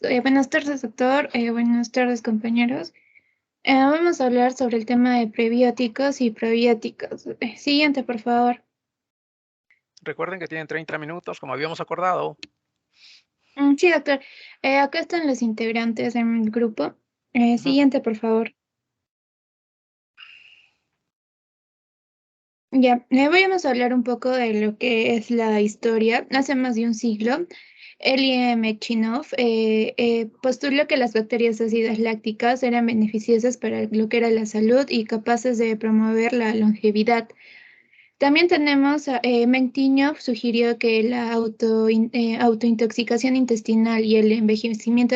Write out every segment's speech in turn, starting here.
Buenas tardes, doctor. Buenas tardes, compañeros. Vamos a hablar sobre el tema de prebióticos y probióticos. Siguiente, por favor. Recuerden que tienen 30 minutos, como habíamos acordado. Sí, doctor. Acá están los integrantes en el grupo. Ujú. Siguiente, por favor. Ya, vamos a hablar un poco de lo que es la historia. Hace más de un siglo, Elie Metchnikoff postuló que las bacterias ácidas lácticas eran beneficiosas para lo que era la salud y capaces de promover la longevidad. También tenemos, Mentiño sugirió que la autointoxicación intestinal y el envejecimiento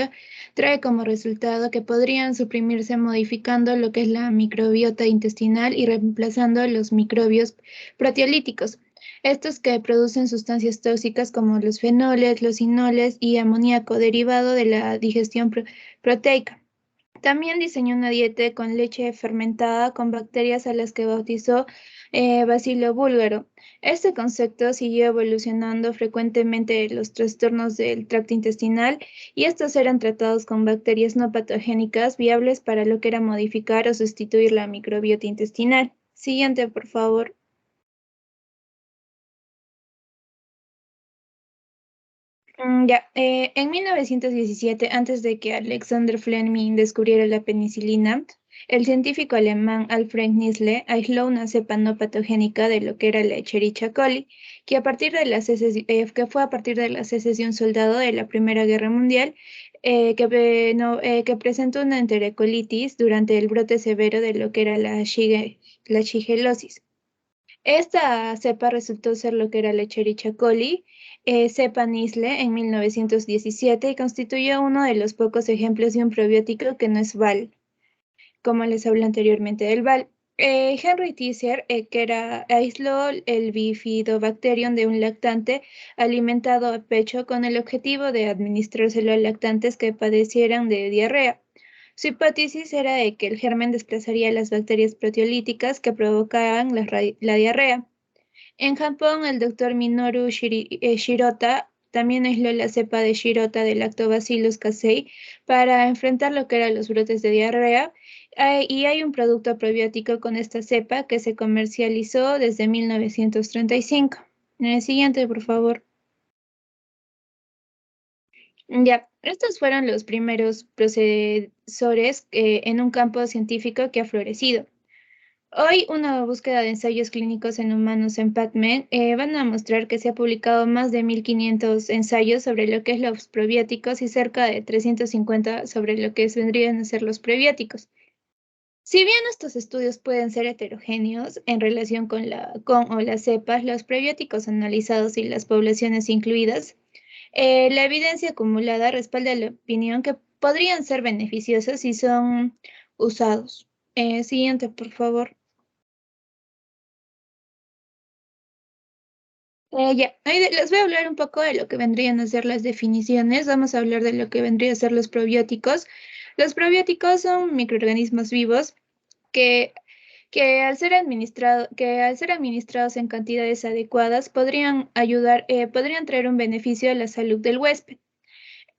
trae como resultado que podrían suprimirse modificando lo que es la microbiota intestinal y reemplazando los microbios proteolíticos. Estos que producen sustancias tóxicas como los fenoles, los inoles y amoníaco derivado de la digestión proteica. También diseñó una dieta con leche fermentada con bacterias a las que bautizó Bacilo búlgaro. Este concepto siguió evolucionando frecuentemente en los trastornos del tracto intestinal y estos eran tratados con bacterias no patogénicas viables para lo que era modificar o sustituir la microbiota intestinal. Siguiente, por favor. Ya, en 1917, antes de que Alexander Fleming descubriera la penicilina, el científico alemán Alfred Nissle aisló una cepa no patogénica de lo que era la Escherichia coli, que fue a partir de las heces de un soldado de la Primera Guerra Mundial que presentó una enterocolitis durante el brote severo de lo que era la shigelosis. Esta cepa resultó ser lo que era la Escherichia coli, cepa Nisle en 1917 y constituyó uno de los pocos ejemplos de un probiótico que no es VAL, como les hablé anteriormente del VAL. Henry Tisser, aisló el Bifidobacterium de un lactante alimentado a pecho con el objetivo de administrárselo a lactantes que padecieran de diarrea. Su hipótesis era de que el germen desplazaría las bacterias proteolíticas que provocaban la diarrea. En Japón, el doctor Minoru Shirota también aisló la cepa de Shirota del Lactobacillus casei para enfrentar lo que eran los brotes de diarrea. Y hay un producto probiótico con esta cepa que se comercializó desde 1935. El siguiente, por favor. Ya, estos fueron los primeros procesores en un campo científico que ha florecido. Hoy, una búsqueda de ensayos clínicos en humanos en PubMed van a mostrar que se ha publicado más de 1.500 ensayos sobre lo que es los probióticos y cerca de 350 sobre lo que vendrían a ser los prebióticos. Si bien estos estudios pueden ser heterogéneos en relación con o las cepas, los prebióticos analizados y las poblaciones incluidas, la evidencia acumulada respalda la opinión que podrían ser beneficiosos si son usados. Siguiente, por favor. Ya, les voy a hablar un poco de lo que vendrían a ser las definiciones. Vamos a hablar de lo que vendrían a ser los probióticos. Los probióticos son microorganismos vivos que, que al ser administrados en cantidades adecuadas podrían traer un beneficio a la salud del huésped.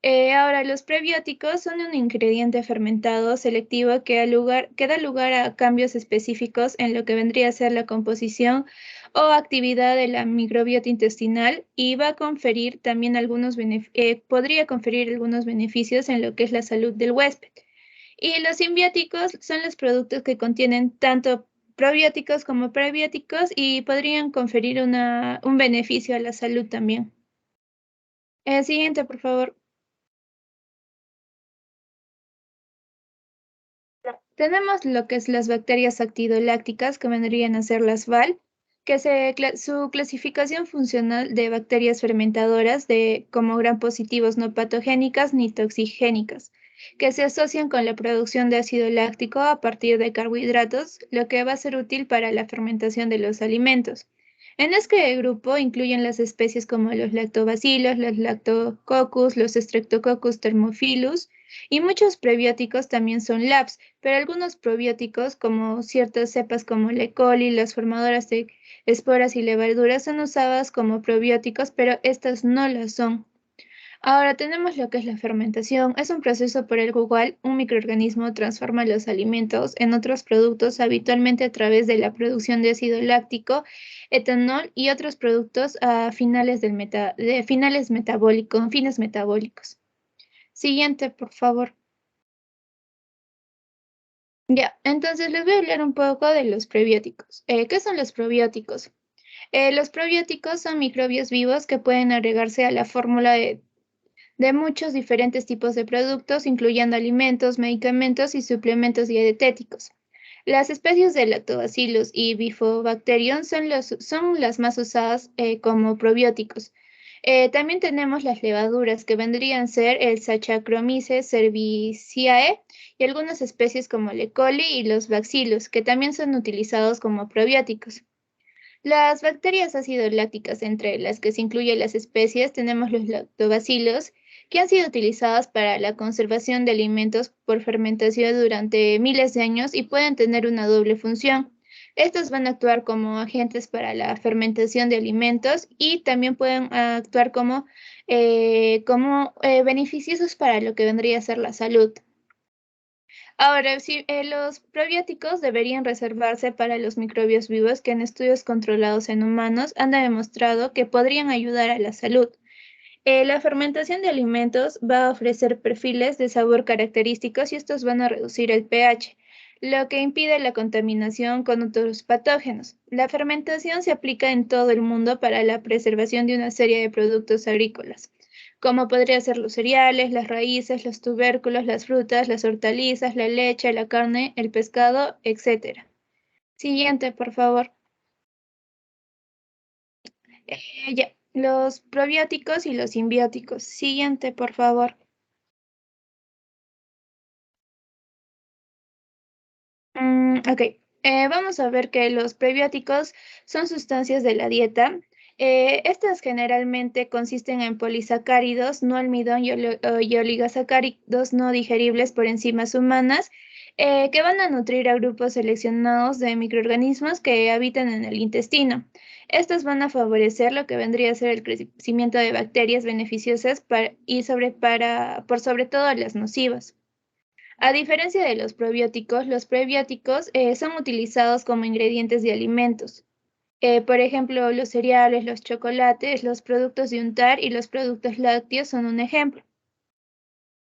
Ahora, los prebióticos son un ingrediente fermentado selectivo que da lugar a cambios específicos en lo que vendría a ser la composición o actividad de la microbiota intestinal y va a conferir también podría conferir algunos beneficios en lo que es la salud del huésped. Y los simbióticos son los productos que contienen tanto probióticos como prebióticos y podrían conferir un beneficio a la salud también. Siguiente, por favor. Tenemos lo que es las bacterias actidolácticas, que vendrían a ser las VAL, su clasificación funcional de bacterias fermentadoras como gram positivos no patogénicas ni toxigénicas, que se asocian con la producción de ácido láctico a partir de carbohidratos, lo que va a ser útil para la fermentación de los alimentos. En este grupo incluyen las especies como los lactobacilos, los lactococcus, los streptococcus thermophilus, y muchos prebióticos también son labs, pero algunos probióticos, como ciertas cepas como la E. coli, las formadoras de esporas y levaduras, son usadas como probióticos, pero estas no lo son. Ahora tenemos lo que es la fermentación. Es un proceso por el cual un microorganismo transforma los alimentos en otros productos, habitualmente a través de la producción de ácido láctico, etanol y otros productos a finales de finales metabólicos, fines metabólicos. Siguiente, por favor. Ya, entonces les voy a hablar un poco de los prebióticos. ¿Qué son los probióticos? Los probióticos son microbios vivos que pueden agregarse a la fórmula de muchos diferentes tipos de productos, incluyendo alimentos, medicamentos y suplementos dietéticos. Las especies de Lactobacillus y Bifidobacterium son las más usadas como probióticos. También tenemos las levaduras, que vendrían a ser el Saccharomyces cerevisiae y algunas especies como el E. coli y los bacillus, que también son utilizados como probióticos. Las bacterias ácido-lácticas, entre las que se incluyen las especies, tenemos los lactobacilos, que han sido utilizadas para la conservación de alimentos por fermentación durante miles de años y pueden tener una doble función. Estos van a actuar como agentes para la fermentación de alimentos y también pueden actuar como beneficiosos para lo que vendría a ser la salud. Ahora, sí, los probióticos deberían reservarse para los microbios vivos que en estudios controlados en humanos han demostrado que podrían ayudar a la salud. La fermentación de alimentos va a ofrecer perfiles de sabor característicos y estos van a reducir el pH, lo que impide la contaminación con otros patógenos. La fermentación se aplica en todo el mundo para la preservación de una serie de productos agrícolas, como podría ser los cereales, las raíces, los tubérculos, las frutas, las hortalizas, la leche, la carne, el pescado, etc. Siguiente, por favor. Ya, los probióticos y los simbióticos. Siguiente, por favor. Ok, vamos a ver que los prebióticos son sustancias de la dieta. Estas generalmente consisten en polisacáridos, no almidón y oligosacáridos no digeribles por enzimas humanas, que van a nutrir a grupos seleccionados de microorganismos que habitan en el intestino. Estos van a favorecer lo que vendría a ser el crecimiento de bacterias beneficiosas por sobre todo las nocivas. A diferencia de los prebióticos son utilizados como ingredientes de alimentos. Por ejemplo, los cereales, los chocolates, los productos de untar y los productos lácteos son un ejemplo.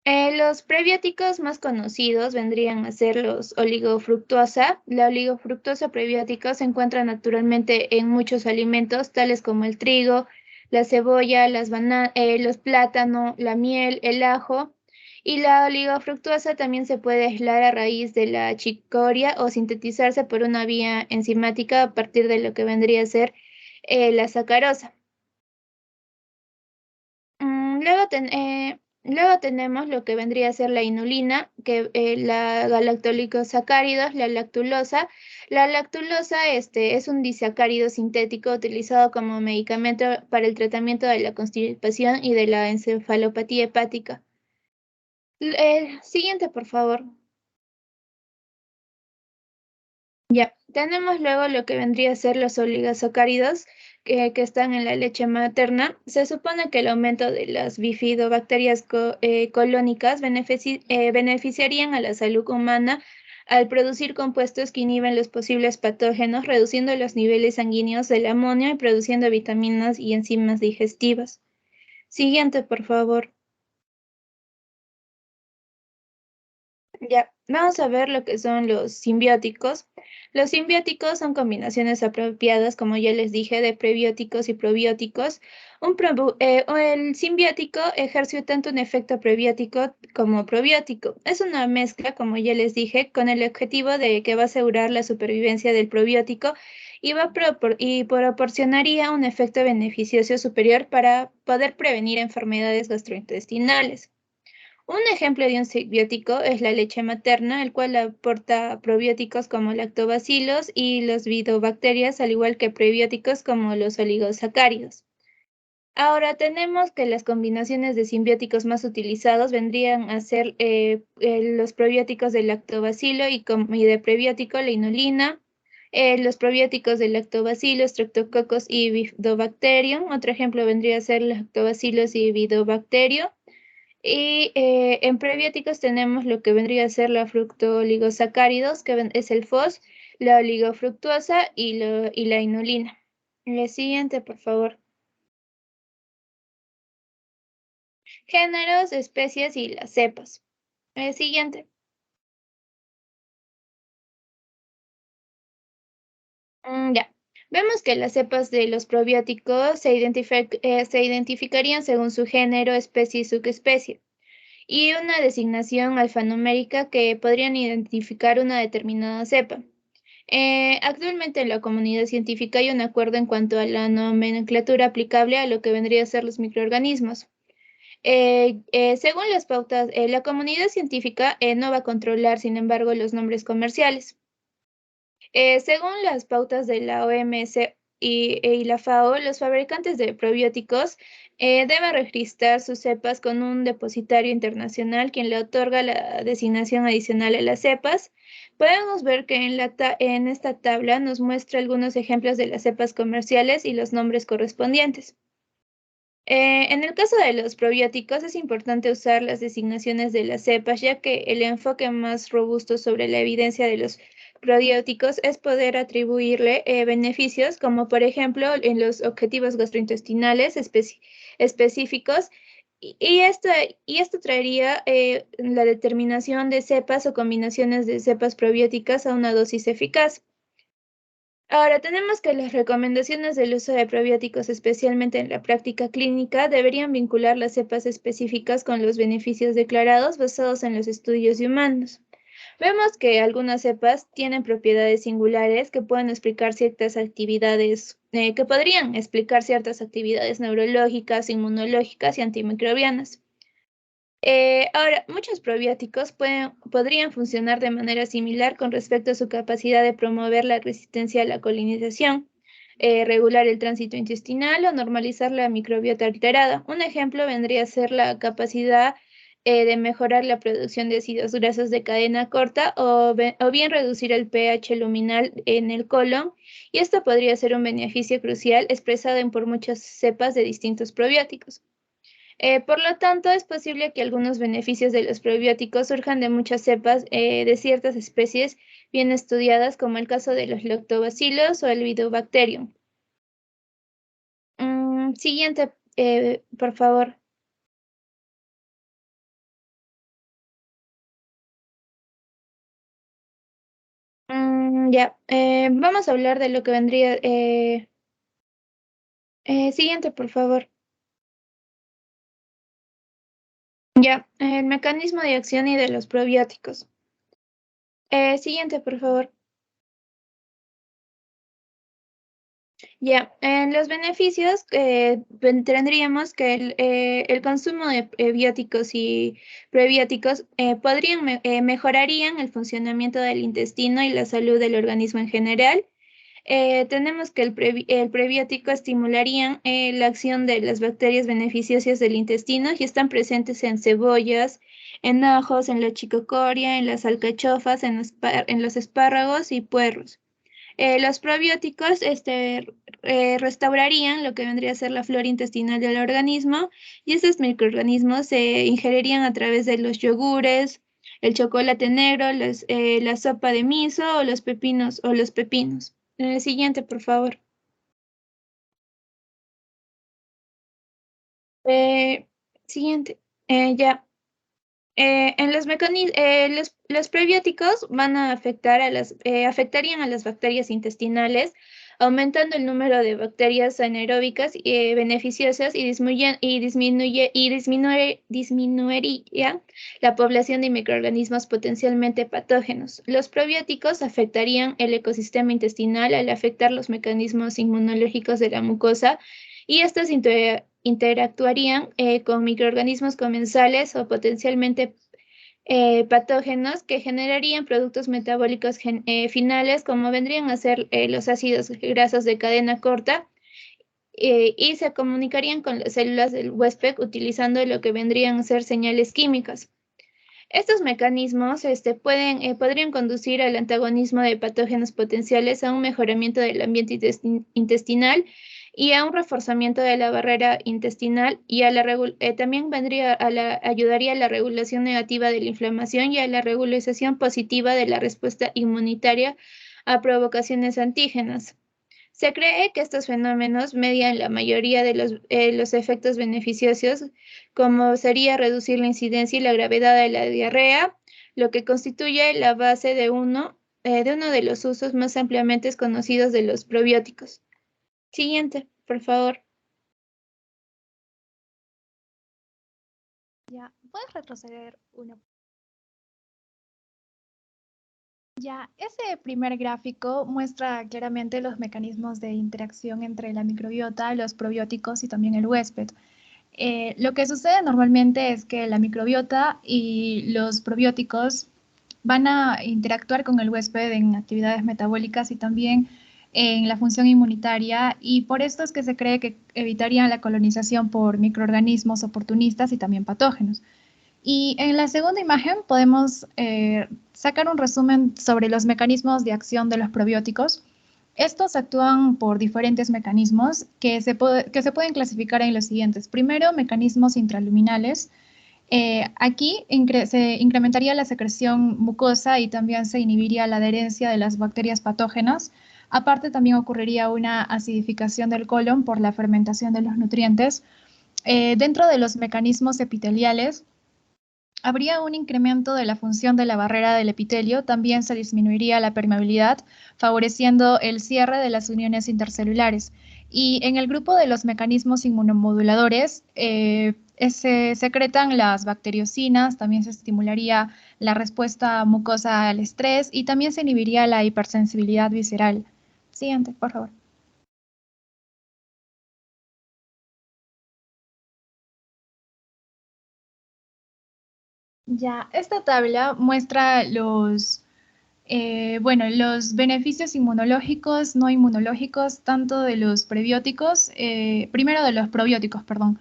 Los prebióticos más conocidos vendrían a ser los oligofructuosa. La oligofructuosa prebiótica se encuentra naturalmente en muchos alimentos, tales como el trigo, la cebolla, los plátanos, la miel, el ajo. Y la oligofructuosa también se puede aislar a raíz de la chicoria o sintetizarse por una vía enzimática a partir de lo que vendría a ser la sacarosa. Luego tenemos lo que vendría a ser la inulina, la galactolicosacáridos, la lactulosa. La lactulosa es un disacárido sintético utilizado como medicamento para el tratamiento de la constipación y de la encefalopatía hepática. Siguiente, por favor. Ya, tenemos luego lo que vendría a ser los oligosacáridos que están en la leche materna. Se supone que el aumento de las bifidobacterias colónicas beneficiarían a la salud humana al producir compuestos que inhiben los posibles patógenos, reduciendo los niveles sanguíneos del amonio y produciendo vitaminas y enzimas digestivas. Siguiente, por favor. Ya, vamos a ver lo que son los simbióticos. Los simbióticos son combinaciones apropiadas, como ya les dije, de prebióticos y probióticos. El simbiótico ejerce tanto un efecto prebiótico como probiótico. Es una mezcla, como ya les dije, con el objetivo de que va a asegurar la supervivencia del probiótico y proporcionaría un efecto beneficioso superior para poder prevenir enfermedades gastrointestinales. Un ejemplo de un simbiótico es la leche materna, el cual aporta probióticos como lactobacilos y los bifidobacterias, al igual que prebióticos como los oligosacáridos. Ahora tenemos que las combinaciones de simbióticos más utilizados vendrían a ser los probióticos de lactobacilo y de prebiótico la inulina, Los probióticos de Lactobacillus, Streptococcus y Bifidobacterium. Otro ejemplo vendría a ser Lactobacillus y Bifidobacterium. Y en prebióticos tenemos lo que vendría a ser la fructooligosacáridos, que es el FOS, la oligofructuosa y la inulina. El siguiente, por favor. Géneros, especies y las cepas. El siguiente. Ya. Vemos que las cepas de los probióticos se identificarían según su género, especie y subespecie, y una designación alfanumérica que podrían identificar una determinada cepa. Actualmente en la comunidad científica hay un acuerdo en cuanto a la nomenclatura aplicable a lo que vendría a ser los microorganismos. Según las pautas, la comunidad científica no va a controlar, sin embargo, los nombres comerciales. Según las pautas de la OMS y la FAO, los fabricantes de probióticos deben registrar sus cepas con un depositario internacional quien le otorga la designación adicional a las cepas. Podemos ver que en esta tabla nos muestra algunos ejemplos de las cepas comerciales y los nombres correspondientes. En el caso de los probióticos es importante usar las designaciones de las cepas, ya que el enfoque más robusto sobre la evidencia de los probióticos es poder atribuirle beneficios, como por ejemplo en los objetivos gastrointestinales específicos, y esto traería la determinación de cepas o combinaciones de cepas probióticas a una dosis eficaz. Ahora, tenemos que las recomendaciones del uso de probióticos, especialmente en la práctica clínica, deberían vincular las cepas específicas con los beneficios declarados basados en los estudios de humanos. Vemos que algunas cepas tienen propiedades singulares que pueden explicar ciertas actividades, que podrían explicar ciertas actividades neurológicas, inmunológicas y antimicrobianas. Ahora, muchos probióticos podrían funcionar de manera similar con respecto a su capacidad de promover la resistencia a la colonización, regular el tránsito intestinal o normalizar la microbiota alterada. Un ejemplo vendría a ser la capacidad de mejorar la producción de ácidos grasos de cadena corta o bien reducir el pH luminal en el colon, y esto podría ser un beneficio crucial expresado por muchas cepas de distintos probióticos. Por lo tanto, es posible que algunos beneficios de los probióticos surjan de muchas cepas de ciertas especies bien estudiadas, como el caso de los lactobacilos o el Bifidobacterium. Siguiente, por favor. Ya, vamos a hablar de lo que vendría. Siguiente, por favor. Ya, el mecanismo de acción y de los probióticos. Siguiente, por favor. Ya, en los beneficios tendríamos que el consumo de bióticos y prebióticos mejorarían el funcionamiento del intestino y la salud del organismo en general. Tenemos que el prebiótico estimularían la acción de las bacterias beneficiosas del intestino y están presentes en cebollas, en ajos, en la chicocoria, en las alcachofas, en los espárragos y puerros. Los probióticos restaurarían lo que vendría a ser la flora intestinal del organismo, y estos microorganismos se ingerirían a través de los yogures, el chocolate negro, la sopa de miso o los pepinos. Siguiente, por favor. Eh, Siguiente. Ya. En los prebióticos van a afectarían a las bacterias intestinales, aumentando el número de bacterias anaeróbicas beneficiosas disminuiría la población de microorganismos potencialmente patógenos. Los probióticos afectarían el ecosistema intestinal al afectar los mecanismos inmunológicos de la mucosa, y estos interactuarían con microorganismos comensales o potencialmente patógenos que generarían productos metabólicos finales, como vendrían a ser los ácidos grasos de cadena corta, y se comunicarían con las células del huésped utilizando lo que vendrían a ser señales químicas. Estos mecanismos podrían conducir al antagonismo de patógenos potenciales, a un mejoramiento del ambiente intestinal y a un reforzamiento de la barrera intestinal y también ayudaría a la regulación negativa de la inflamación y a la regularización positiva de la respuesta inmunitaria a provocaciones antígenas. Se cree que estos fenómenos median la mayoría de los efectos beneficiosos, como sería reducir la incidencia y la gravedad de la diarrea, lo que constituye la base de uno de los usos más ampliamente conocidos de los probióticos. Siguiente, por favor. Ya, puedes retroceder uno. Ya, ese primer gráfico muestra claramente los mecanismos de interacción entre la microbiota, los probióticos y también el huésped. Lo que sucede normalmente es que la microbiota y los probióticos van a interactuar con el huésped en actividades metabólicas y también en la función inmunitaria, y por esto es que se cree que evitarían la colonización por microorganismos oportunistas y también patógenos. Y en la segunda imagen podemos sacar un resumen sobre los mecanismos de acción de los probióticos. Estos actúan por diferentes mecanismos que se pueden clasificar en los siguientes. Primero, mecanismos intraluminales. Aquí se incrementaría la secreción mucosa y también se inhibiría la adherencia de las bacterias patógenas. Aparte, también ocurriría una acidificación del colon por la fermentación de los nutrientes. Dentro de los mecanismos epiteliales, habría un incremento de la función de la barrera del epitelio. También se disminuiría la permeabilidad, favoreciendo el cierre de las uniones intercelulares. Y en el grupo de los mecanismos inmunomoduladores, se secretan las bacteriocinas, también se estimularía la respuesta mucosa al estrés y también se inhibiría la hipersensibilidad visceral. Siguiente, por favor. Ya, esta tabla muestra los beneficios inmunológicos, no inmunológicos, tanto de los prebióticos, primero de los probióticos, perdón.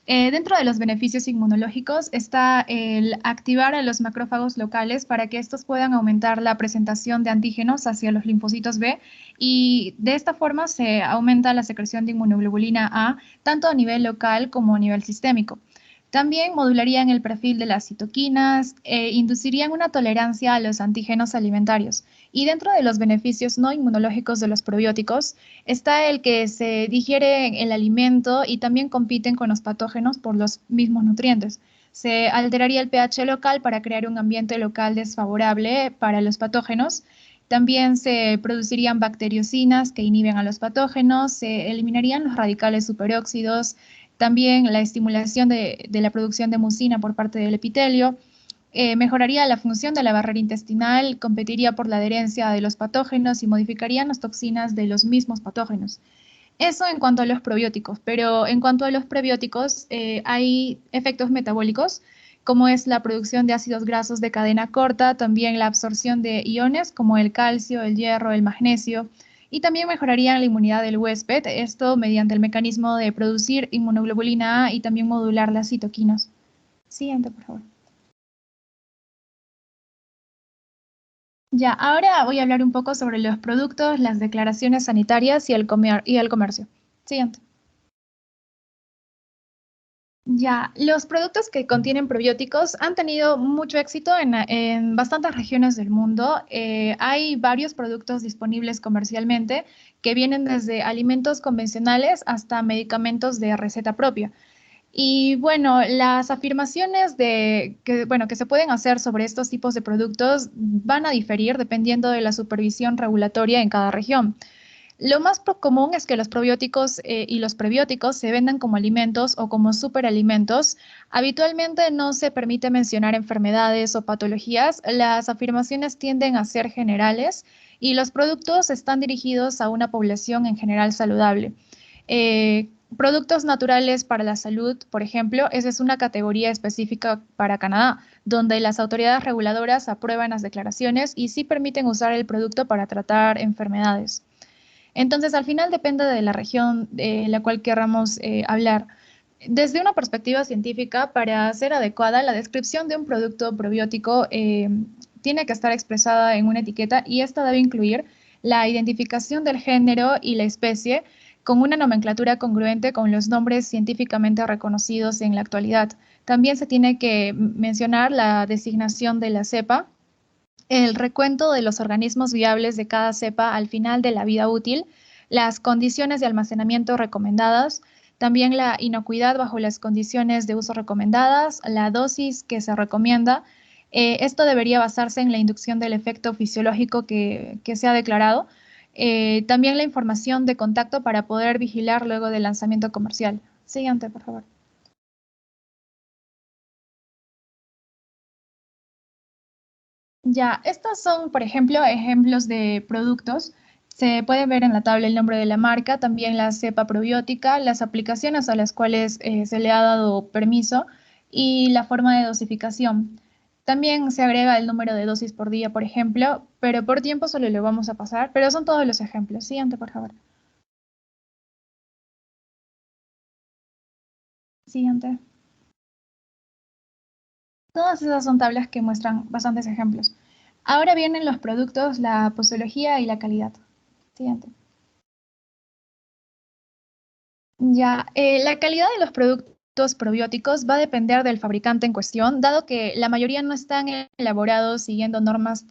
Dentro de los beneficios inmunológicos está el activar a los macrófagos locales para que estos puedan aumentar la presentación de antígenos hacia los linfocitos B, y de esta forma se aumenta la secreción de inmunoglobulina A, tanto a nivel local como a nivel sistémico. También modularían el perfil de las citoquinas e inducirían una tolerancia a los antígenos alimentarios. Y dentro de los beneficios no inmunológicos de los probióticos está el que se digiere el alimento y también compiten con los patógenos por los mismos nutrientes. Se alteraría el pH local para crear un ambiente local desfavorable para los patógenos. También se producirían bacteriocinas que inhiben a los patógenos, se eliminarían los radicales superóxidos, también la estimulación de la producción de mucina por parte del epitelio. Mejoraría la función de la barrera intestinal, competiría por la adherencia de los patógenos y modificarían las toxinas de los mismos patógenos. Eso en cuanto a los probióticos, pero en cuanto a los prebióticos, hay efectos metabólicos, como es la producción de ácidos grasos de cadena corta, también la absorción de iones como el calcio, el hierro, el magnesio, y también mejorarían la inmunidad del huésped, esto mediante el mecanismo de producir inmunoglobulina A y también modular las citoquinas. Siguiente, por favor. Ya, ahora voy a hablar un poco sobre los productos, las declaraciones sanitarias y el comercio. Siguiente. Ya, los productos que contienen probióticos han tenido mucho éxito en bastantes regiones del mundo. Hay varios productos disponibles comercialmente que vienen desde alimentos convencionales hasta medicamentos de receta propia. Y bueno, las afirmaciones que se pueden hacer sobre estos tipos de productos van a diferir dependiendo de la supervisión regulatoria en cada región. Lo más común es que los probióticos y los prebióticos se vendan como alimentos o como superalimentos. Habitualmente no se permite mencionar enfermedades o patologías. Las afirmaciones tienden a ser generales y los productos están dirigidos a una población en general saludable. Productos naturales para la salud, por ejemplo, esa es una categoría específica para Canadá, donde las autoridades reguladoras aprueban las declaraciones y sí permiten usar el producto para tratar enfermedades. Entonces, al final depende de la región de la cual queramos hablar. Desde una perspectiva científica, para ser adecuada, la descripción de un producto probiótico tiene que estar expresada en una etiqueta y esta debe incluir la identificación del género y la especie con una nomenclatura congruente con los nombres científicamente reconocidos en la actualidad. También se tiene que mencionar la designación de la cepa, el recuento de los organismos viables de cada cepa al final de la vida útil, las condiciones de almacenamiento recomendadas, también la inocuidad bajo las condiciones de uso recomendadas, la dosis que se recomienda. Esto debería basarse en la inducción del efecto fisiológico que se ha declarado. También la información de contacto para poder vigilar luego del lanzamiento comercial. Siguiente, por favor. Ya, estos son, por ejemplo, ejemplos de productos. Se puede ver en la tabla el nombre de la marca, también la cepa probiótica, las aplicaciones a las cuales se le ha dado permiso y la forma de dosificación. También se agrega el número de dosis por día, por ejemplo, pero por tiempo solo lo vamos a pasar, pero son todos los ejemplos. Siguiente, por favor. Siguiente. Todas esas son tablas que muestran bastantes ejemplos. Ahora vienen los productos, la posología y la calidad. Siguiente. Ya, la calidad de los productos probióticos va a depender del fabricante en cuestión, dado que la mayoría no están elaborados siguiendo normas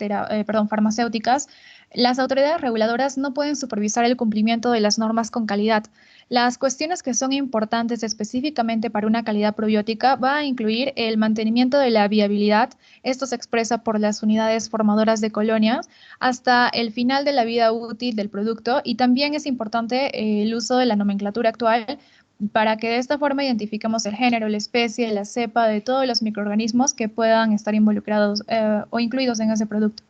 farmacéuticas. Las autoridades reguladoras no pueden supervisar el cumplimiento de las normas con calidad. Las cuestiones que son importantes específicamente para una calidad probiótica va a incluir el mantenimiento de la viabilidad. Esto se expresa por las unidades formadoras de colonias hasta el final de la vida útil del producto, y también es importante el uso de la nomenclatura actual para que de esta forma identifiquemos el género, la especie, la cepa de todos los microorganismos que puedan estar involucrados o incluidos en ese producto.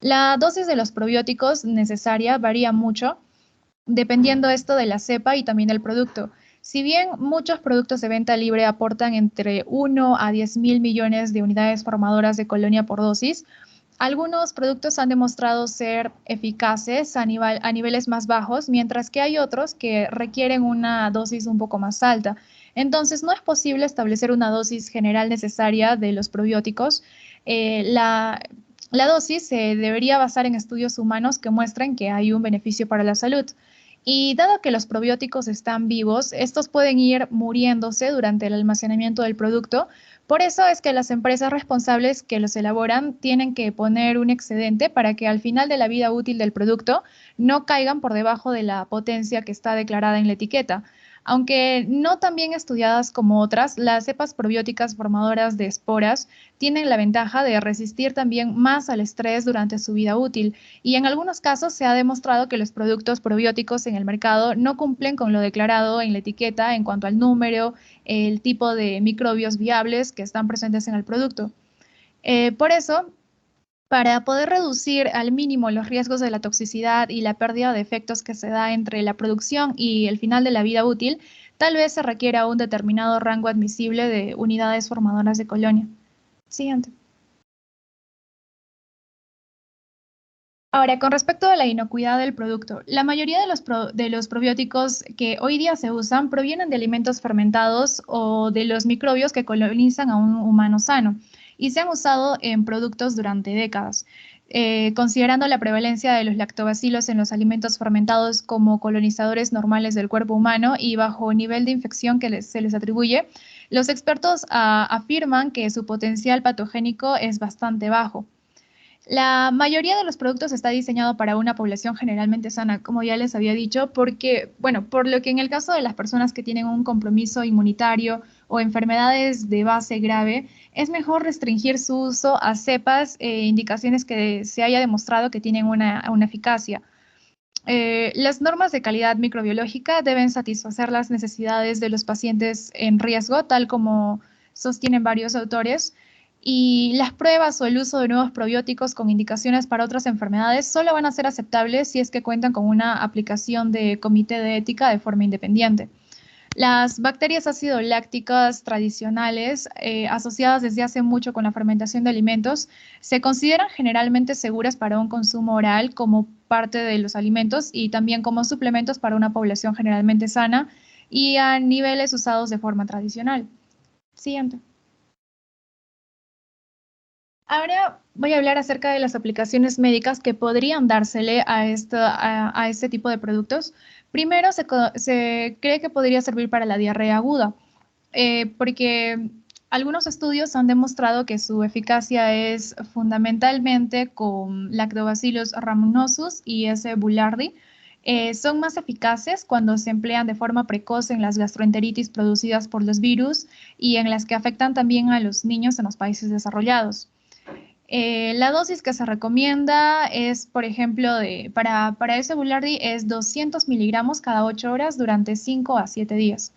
La dosis de los probióticos necesaria varía mucho dependiendo esto de la cepa y también del producto. Si bien muchos productos de venta libre aportan entre 1 a 10.000 millones de unidades formadoras de colonia por dosis, algunos productos han demostrado ser eficaces a niveles más bajos, mientras que hay otros que requieren una dosis un poco más alta. Entonces, no es posible establecer una dosis general necesaria de los probióticos. La dosis se debería basar en estudios humanos que muestren que hay un beneficio para la salud. Y dado que los probióticos están vivos, estos pueden ir muriéndose durante el almacenamiento del producto. Por eso es que las empresas responsables que los elaboran tienen que poner un excedente para que al final de la vida útil del producto no caigan por debajo de la potencia que está declarada en la etiqueta. Aunque no tan bien estudiadas como otras, las cepas probióticas formadoras de esporas tienen la ventaja de resistir también más al estrés durante su vida útil, y en algunos casos se ha demostrado que los productos probióticos en el mercado no cumplen con lo declarado en la etiqueta en cuanto al número, el tipo de microbios viables que están presentes en el producto. Por eso, para poder reducir al mínimo los riesgos de la toxicidad y la pérdida de efectos que se da entre la producción y el final de la vida útil, tal vez se requiera un determinado rango admisible de unidades formadoras de colonia. Siguiente. Ahora, con respecto a la inocuidad del producto, la mayoría de los probióticos que hoy día se usan provienen de alimentos fermentados o de los microbios que colonizan a un humano sano y se han usado en productos durante décadas. Considerando la prevalencia de los lactobacilos en los alimentos fermentados como colonizadores normales del cuerpo humano y bajo nivel de infección que se les atribuye, los expertos afirman que su potencial patogénico es bastante bajo. La mayoría de los productos está diseñado para una población generalmente sana, como ya les había dicho, porque, bueno, por lo que en el caso de las personas que tienen un compromiso inmunitario o enfermedades de base grave, es mejor restringir su uso a cepas e indicaciones que se haya demostrado que tienen una eficacia. Las normas de calidad microbiológica deben satisfacer las necesidades de los pacientes en riesgo, tal como sostienen varios autores, y las pruebas o el uso de nuevos probióticos con indicaciones para otras enfermedades solo van a ser aceptables si es que cuentan con una aplicación de comité de ética de forma independiente. Las bacterias ácido lácticas tradicionales, asociadas desde hace mucho con la fermentación de alimentos, se consideran generalmente seguras para un consumo oral como parte de los alimentos y también como suplementos para una población generalmente sana. y a niveles usados de forma tradicional. Siguiente. Ahora voy a hablar acerca de las aplicaciones médicas que podrían dársele a este tipo de productos. Primero, se cree que podría servir para la diarrea aguda, porque algunos estudios han demostrado que su eficacia es fundamentalmente con Lactobacillus rhamnosus y S. boulardii. Son más eficaces cuando se emplean de forma precoz en las gastroenteritis producidas por los virus y en las que afectan también a los niños en los países desarrollados. La dosis que se recomienda es, por ejemplo, para ese Boulardii es 200 miligramos cada 8 horas durante 5 a 7 días.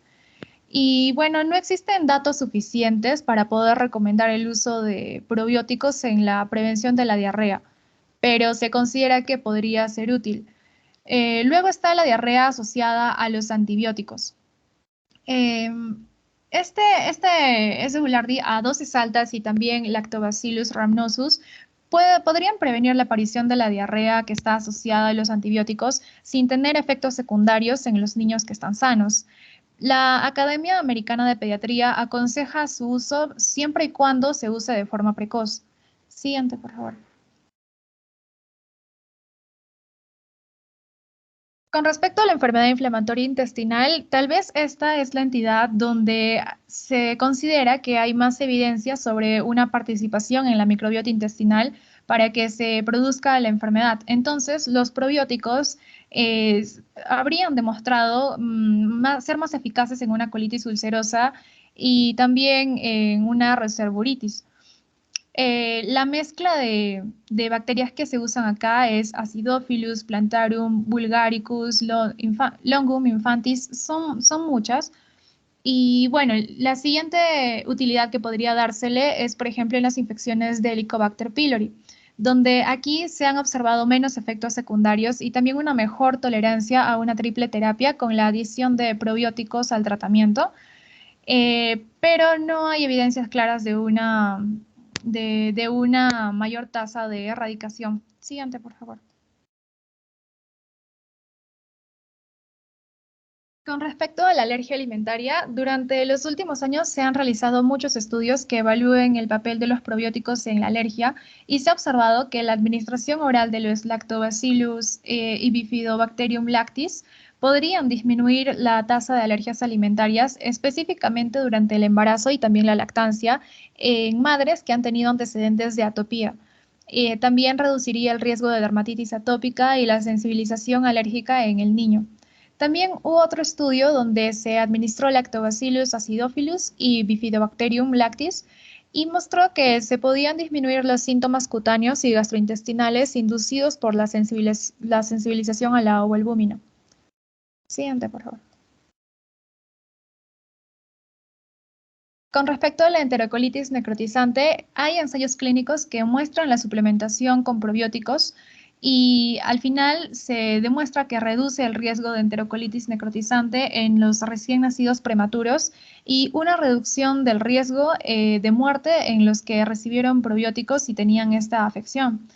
Y bueno, no existen datos suficientes para poder recomendar el uso de probióticos en la prevención de la diarrea, pero se considera que podría ser útil. Luego está la diarrea asociada a los antibióticos. Este Boulardii a dosis altas y también Lactobacillus rhamnosus podrían prevenir la aparición de la diarrea que está asociada a los antibióticos sin tener efectos secundarios en los niños que están sanos. La Academia Americana de Pediatría aconseja su uso siempre y cuando se use de forma precoz. Siguiente, por favor. Con respecto a la enfermedad inflamatoria intestinal, tal vez esta es la entidad donde se considera que hay más evidencia sobre una participación en la microbiota intestinal para que se produzca la enfermedad. Entonces, los probióticos habrían demostrado ser más eficaces en una colitis ulcerosa y también en una reservoritis. La mezcla de bacterias que se usan acá es Acidophilus, Plantarum, Bulgaricus, Longum infantis, son muchas. Y bueno, la siguiente utilidad que podría dársele es, por ejemplo, en las infecciones de Helicobacter pylori, donde aquí se han observado menos efectos secundarios y también una mejor tolerancia a una triple terapia con la adición de probióticos al tratamiento. Pero no hay evidencias claras de una mayor tasa de erradicación. Siguiente, por favor. Con respecto a la alergia alimentaria, durante los últimos años se han realizado muchos estudios que evalúen el papel de los probióticos en la alergia y se ha observado que la administración oral de los Lactobacillus y Bifidobacterium lactis podrían disminuir la tasa de alergias alimentarias, específicamente durante el embarazo y también la lactancia, en madres que han tenido antecedentes de atopía. También reduciría el riesgo de dermatitis atópica y la sensibilización alérgica en el niño. También hubo otro estudio donde se administró Lactobacillus acidophilus y Bifidobacterium lactis y mostró que se podían disminuir los síntomas cutáneos y gastrointestinales inducidos por la sensibilización a la ovoalbúmina. Siguiente, por favor. Con respecto a la enterocolitis necrotizante, hay ensayos clínicos que muestran la suplementación con probióticos y al final se demuestra que reduce el riesgo de enterocolitis necrotizante en los recién nacidos prematuros y una reducción del riesgo de muerte en los que recibieron probióticos y tenían esta afección.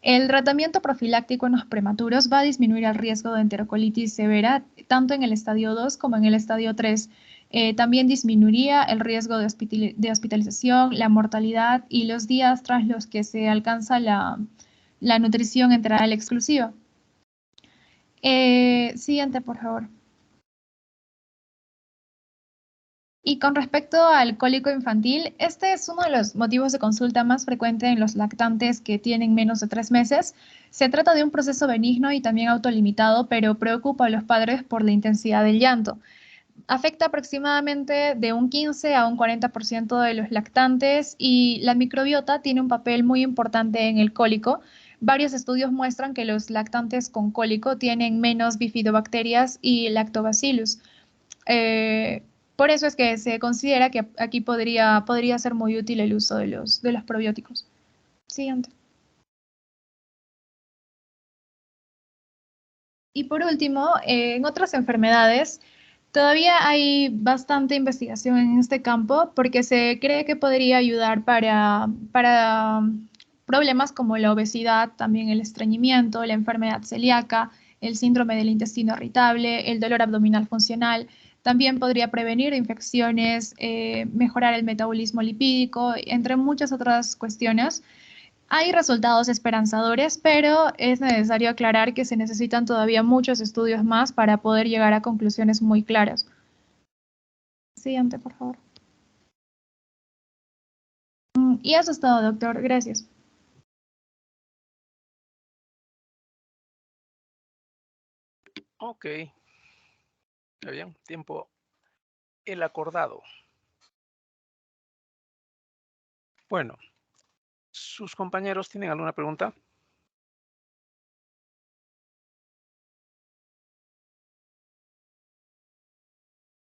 El tratamiento profiláctico en los prematuros va a disminuir el riesgo de enterocolitis severa tanto en el estadio 2 como en el estadio 3. También disminuiría el riesgo de hospitalización, la mortalidad y los días tras los que se alcanza la nutrición enteral exclusiva. Siguiente, por favor. Y con respecto al cólico infantil, este es uno de los motivos de consulta más frecuente en los lactantes que tienen menos de 3 meses. Se trata de un proceso benigno y también autolimitado, pero preocupa a los padres por la intensidad del llanto. Afecta aproximadamente de un 15 a un 40% de los lactantes y la microbiota tiene un papel muy importante en el cólico. Varios estudios muestran que los lactantes con cólico tienen menos bifidobacterias y lactobacillus. Por eso es que se considera que aquí podría ser muy útil el uso de los probióticos. Siguiente. Y por último, en otras enfermedades, todavía hay bastante investigación en este campo porque se cree que podría ayudar para problemas como la obesidad, también el estreñimiento, la enfermedad celíaca, el síndrome del intestino irritable, el dolor abdominal funcional. También podría prevenir infecciones, mejorar el metabolismo lipídico, entre muchas otras cuestiones. Hay resultados esperanzadores, pero es necesario aclarar que se necesitan todavía muchos estudios más para poder llegar a conclusiones muy claras. Siguiente, por favor. Y eso es todo, doctor. Gracias. Ok. Está bien. Tiempo el acordado. Bueno, ¿sus compañeros tienen alguna pregunta?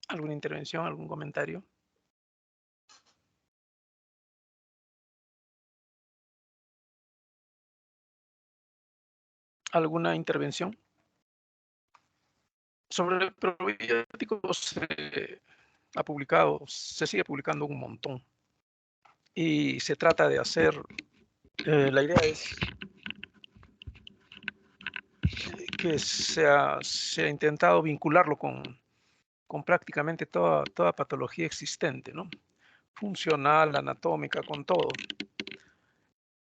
¿Alguna intervención, algún comentario? ¿Alguna intervención? Sobre probióticos se sigue publicando un montón. Y se trata de hacer, la idea es que se ha intentado vincularlo con prácticamente toda patología existente, ¿no? Funcional, anatómica, con todo.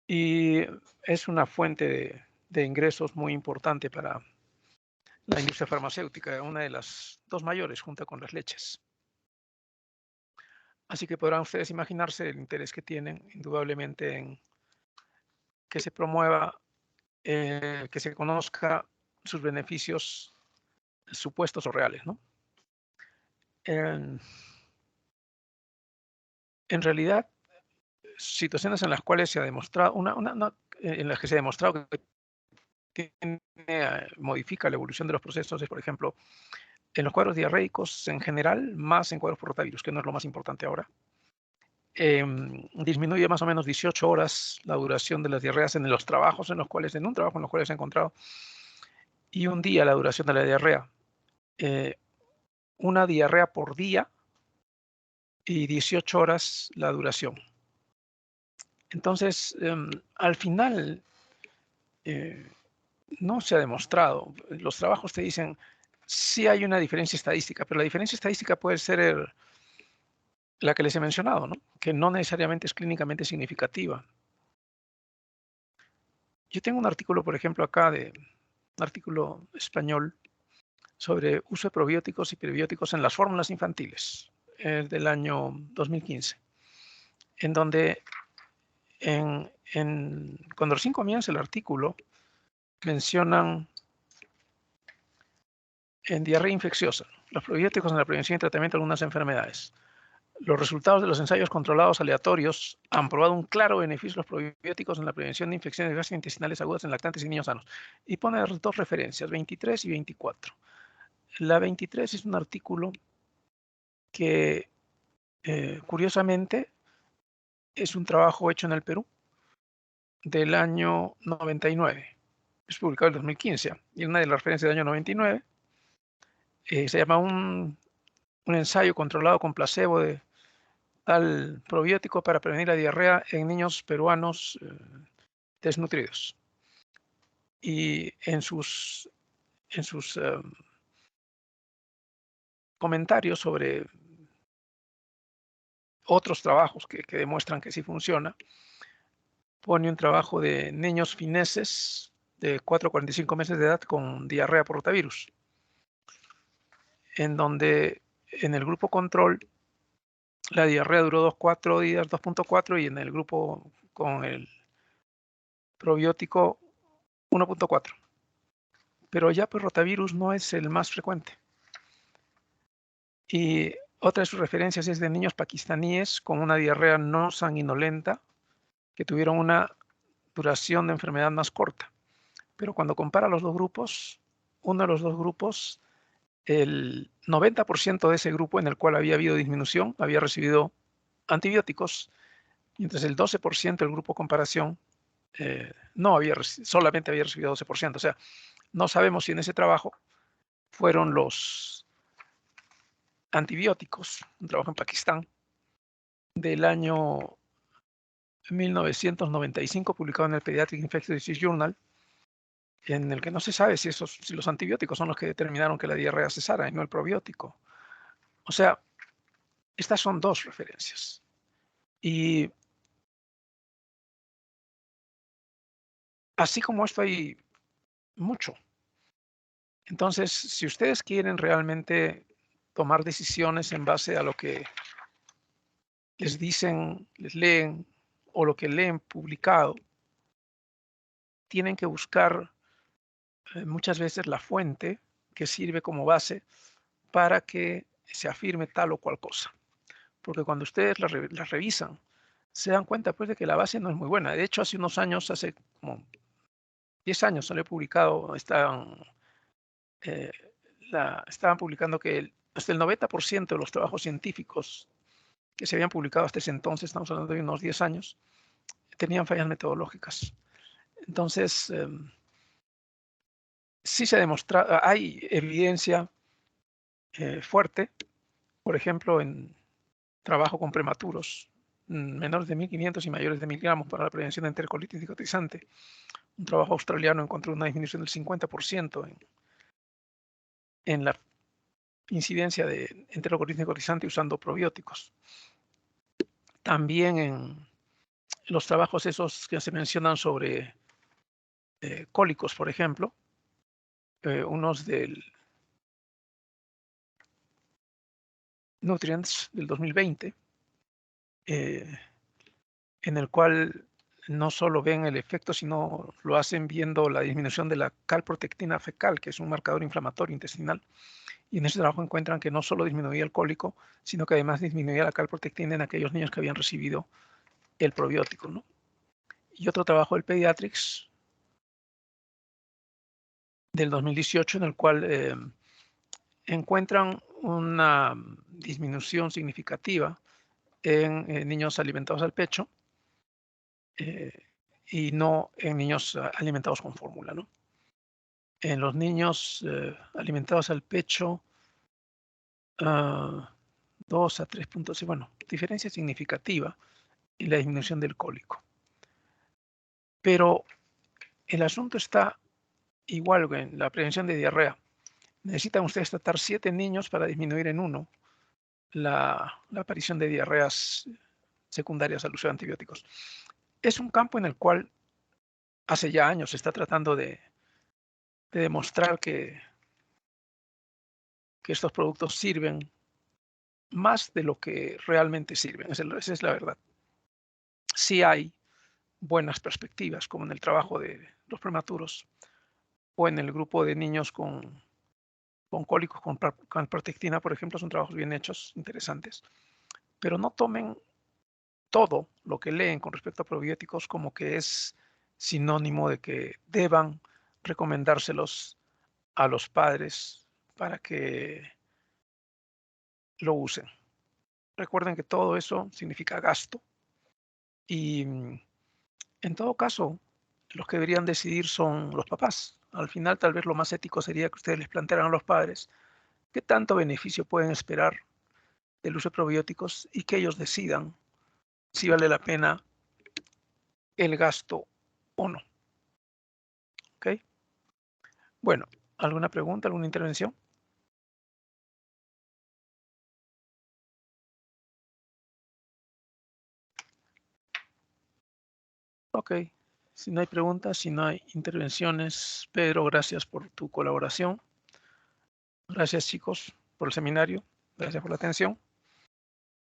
Y es una fuente de ingresos muy importante para la industria farmacéutica, una de las dos mayores junto con las leches. Así que podrán ustedes imaginarse el interés que tienen indudablemente en que se promueva, que se conozca sus beneficios supuestos o reales, ¿no? En realidad, situaciones en las cuales se ha demostrado, en las que se ha demostrado que modifica la evolución de los procesos es, por ejemplo, en los cuadros diarreicos en general, más en cuadros por rotavirus, que no es lo más importante ahora. Disminuye más o menos 18 horas la duración de las diarreas en los trabajos en los cuales, en un trabajo en los cuales se ha encontrado, y un día la duración de la diarrea. Una diarrea por día y 18 horas la duración. Entonces, al final, no se ha demostrado. Los trabajos te dicen, sí hay una diferencia estadística, pero la diferencia estadística puede ser la que les he mencionado, ¿no? Que no necesariamente es clínicamente significativa. Yo tengo un artículo, por ejemplo, acá, un artículo español sobre uso de probióticos y prebióticos en las fórmulas infantiles, del año 2015, en donde cuando recién comienza el artículo, mencionan en diarrea infecciosa, los probióticos en la prevención y tratamiento de algunas enfermedades. Los resultados de los ensayos controlados aleatorios han probado un claro beneficio de los probióticos en la prevención de infecciones gastrointestinales agudas en lactantes y niños sanos. Y pone dos referencias, 23 y 24. La 23 es un artículo que, curiosamente, es un trabajo hecho en el Perú del año 99. Es publicado en 2015. Y una de las referencias del año 99 se llama un ensayo controlado con placebo de tal probiótico para prevenir la diarrea en niños peruanos desnutridos. Y en sus comentarios sobre otros trabajos que demuestran que sí funciona, pone un trabajo de niños fineses de 4 a 45 meses de edad con diarrea por rotavirus, en donde en el grupo control la diarrea duró 4 días, 2.4, y en el grupo con el probiótico 1.4. Pero ya pues rotavirus no es el más frecuente. Y otra de sus referencias es de niños pakistaníes con una diarrea no sanguinolenta que tuvieron una duración de enfermedad más corta. Pero cuando compara los dos grupos, uno de los dos grupos, el 90% de ese grupo en el cual había habido disminución había recibido antibióticos, mientras el 12% del grupo comparación solamente había recibido 12%. O sea, no sabemos si en ese trabajo fueron los antibióticos, un trabajo en Pakistán, del año 1995, publicado en el Pediatric Infectious Disease Journal, en el que no se sabe si los antibióticos son los que determinaron que la diarrea cesara y no el probiótico. O sea, estas son dos referencias. Y así como esto hay mucho. Entonces, si ustedes quieren realmente tomar decisiones en base a lo que les dicen, les leen o lo que leen publicado, tienen que buscar muchas veces la fuente que sirve como base para que se afirme tal o cual cosa. Porque cuando ustedes la revisan, se dan cuenta pues de que la base no es muy buena. De hecho, hace unos años, hace como 10 años, se lo he publicado, estaban publicando que hasta el 90% de los trabajos científicos que se habían publicado hasta ese entonces, estamos hablando de unos 10 años, tenían fallas metodológicas. Entonces, sí se ha demostrado, hay evidencia fuerte, por ejemplo, en trabajo con prematuros, menores de 1.500 y mayores de 1.000 gramos para la prevención de enterocolitis cicatrizante. Un trabajo australiano encontró una disminución del 50% en la incidencia de enterocolitis cicatrizante usando probióticos. También en los trabajos esos que se mencionan sobre cólicos, por ejemplo, unos del Nutrients del 2020, en el cual no solo ven el efecto, sino lo hacen viendo la disminución de la calprotectina fecal, que es un marcador inflamatorio intestinal. Y en ese trabajo encuentran que no solo disminuía el cólico, sino que además disminuía la calprotectina en aquellos niños que habían recibido el probiótico, ¿no? Y otro trabajo del Pediatrics del 2018, en el cual encuentran una disminución significativa en niños alimentados al pecho y no en niños alimentados con fórmula, ¿no? En los niños alimentados al pecho, 2 a 3 puntos, bueno, diferencia significativa en la disminución del cólico. Pero el asunto está igual que en la prevención de diarrea. Necesitan ustedes tratar 7 niños para disminuir en 1 la aparición de diarreas secundarias al uso de antibióticos. Es un campo en el cual hace ya años se está tratando de demostrar que estos productos sirven más de lo que realmente sirven. Esa es la verdad. Sí hay buenas perspectivas, como en el trabajo de los prematuros o en el grupo de niños con cólicos con calprotectina, por ejemplo, son trabajos bien hechos, interesantes. Pero no tomen todo lo que leen con respecto a probióticos como que es sinónimo de que deban recomendárselos a los padres para que lo usen. Recuerden que todo eso significa gasto y en todo caso los que deberían decidir son los papás. Al final tal vez lo más ético sería que ustedes les plantearan a los padres qué tanto beneficio pueden esperar del uso de probióticos y que ellos decidan si vale la pena el gasto o no. ¿Ok? Bueno, ¿alguna pregunta, alguna intervención? Ok, si no hay preguntas, si no hay intervenciones, Pedro, gracias por tu colaboración. Gracias, chicos, por el seminario. Gracias por la atención.